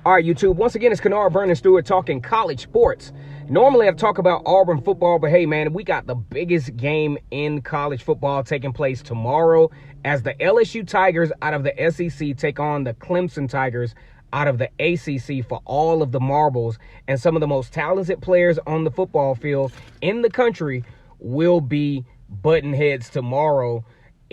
All right, YouTube, once again, it's Kennard Vernon Stewart talking college sports. Normally, I talk about Auburn football, but hey, man, we got the biggest game in college football taking place tomorrow as the LSU Tigers out of the SEC take on the Clemson Tigers out of the ACC for all of the marbles. And some of the most talented players on the football field in the country will be button heads tomorrow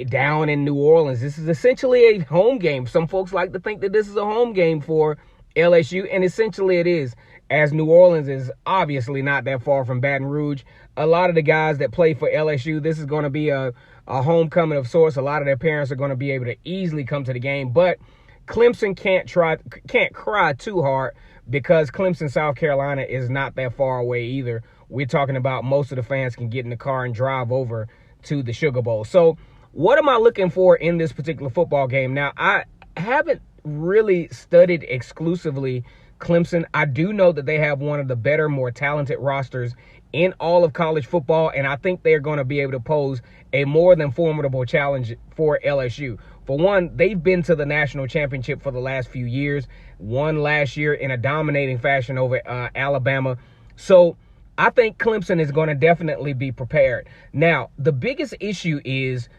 down in New Orleans. This is essentially a home game. Some folks like to think that this is a home game for LSU, and essentially it is, as New Orleans is obviously not that far from Baton Rouge. A lot of the guys that play for LSU, this is going to be a homecoming of sorts. A lot of their parents are going to be able to easily come to the game, but Clemson can't cry too hard because Clemson, South Carolina is not that far away either. We're talking about most of the fans can get in the car and drive over to the Sugar Bowl. So what am I looking for in this particular football game? Now, I haven't really studied exclusively Clemson. I do know that they have one of the better, more talented rosters in all of college football, and I think they're going to be able to pose a more than formidable challenge for LSU. For one, they've been to the national championship for the last few years, won last year in a dominating fashion over Alabama. So I think Clemson is going to definitely be prepared. Now, the biggest issue is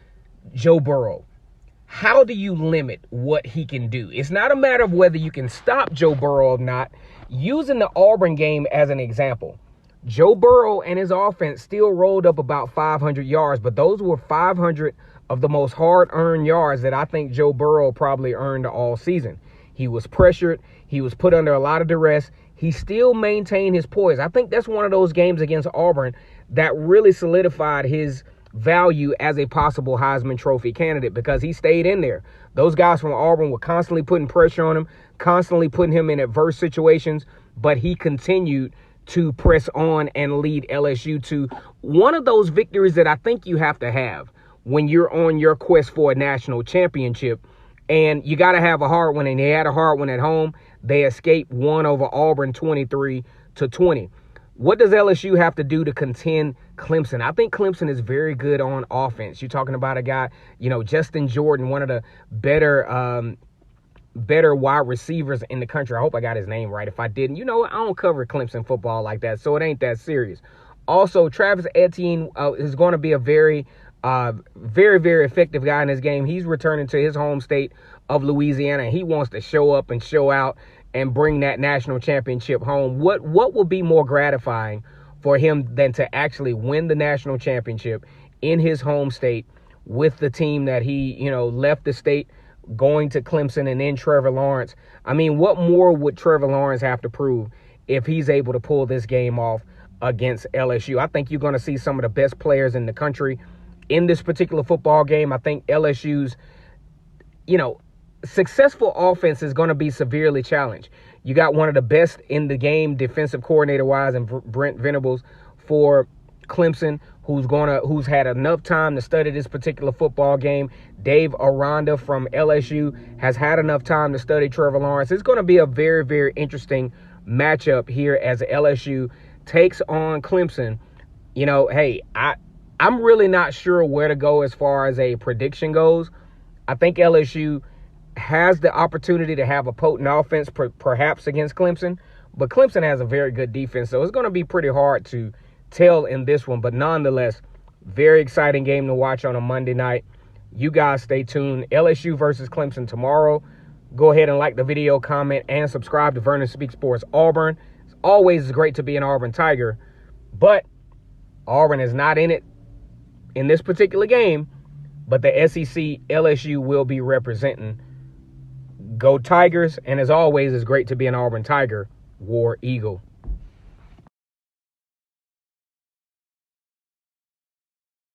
Joe Burrow. How do you limit what he can do? It's not a matter of whether you can stop Joe Burrow or not. Using the Auburn game as an example, Joe Burrow and his offense still rolled up about 500 yards, but those were 500 of the most hard-earned yards that I think Joe Burrow probably earned all season. He was pressured. He was put under a lot of duress. He still maintained his poise. I think that's one of those games against Auburn that really solidified his value as a possible Heisman Trophy candidate because he stayed in there. Those guys from Auburn were constantly putting pressure on him, constantly putting him in adverse situations, but he continued to press on and lead LSU to one of those victories that I think you have to have when you're on your quest for a national championship. And you got to have a hard one, and they had a hard one at home. They escaped one over Auburn 23-20. What does LSU have to do to contend Clemson? I think Clemson is very good on offense. You're talking about a guy, Justin Jordan, one of the better wide receivers in the country. I hope I got his name right. If I didn't, I don't cover Clemson football like that, so it ain't that serious. Also, Travis Etienne is going to be a very, very effective guy in this game. He's returning to his home state of Louisiana, and he wants to show up and show out and bring that national championship home. What will be more gratifying for him than to actually win the national championship in his home state with the team that he, left the state going to Clemson and then Trevor Lawrence? I mean, what more would Trevor Lawrence have to prove if he's able to pull this game off against LSU? I think you're going to see some of the best players in the country in this particular football game. I think LSU's, successful offense is going to be severely challenged. You got one of the best in the game defensive coordinator-wise in Brent Venables for Clemson, who's had enough time to study this particular football game. Dave Aranda from LSU has had enough time to study Trevor Lawrence. It's going to be a very, very interesting matchup here as LSU takes on Clemson. Hey, I'm really not sure where to go as far as a prediction goes. I think LSU has the opportunity to have a potent offense perhaps against Clemson, but Clemson has a very good defense, so it's going to be pretty hard to tell in this one. But nonetheless, very exciting game to watch on a Monday night. You guys stay tuned. LSU versus Clemson tomorrow. Go ahead and like the video, comment, and subscribe to Vernon Speaks Sports Auburn. It's always great to be an Auburn Tiger, but Auburn is not in it in this particular game, but the SEC LSU will be representing. Go Tigers, and as always, it's great to be an Auburn Tiger. War Eagle.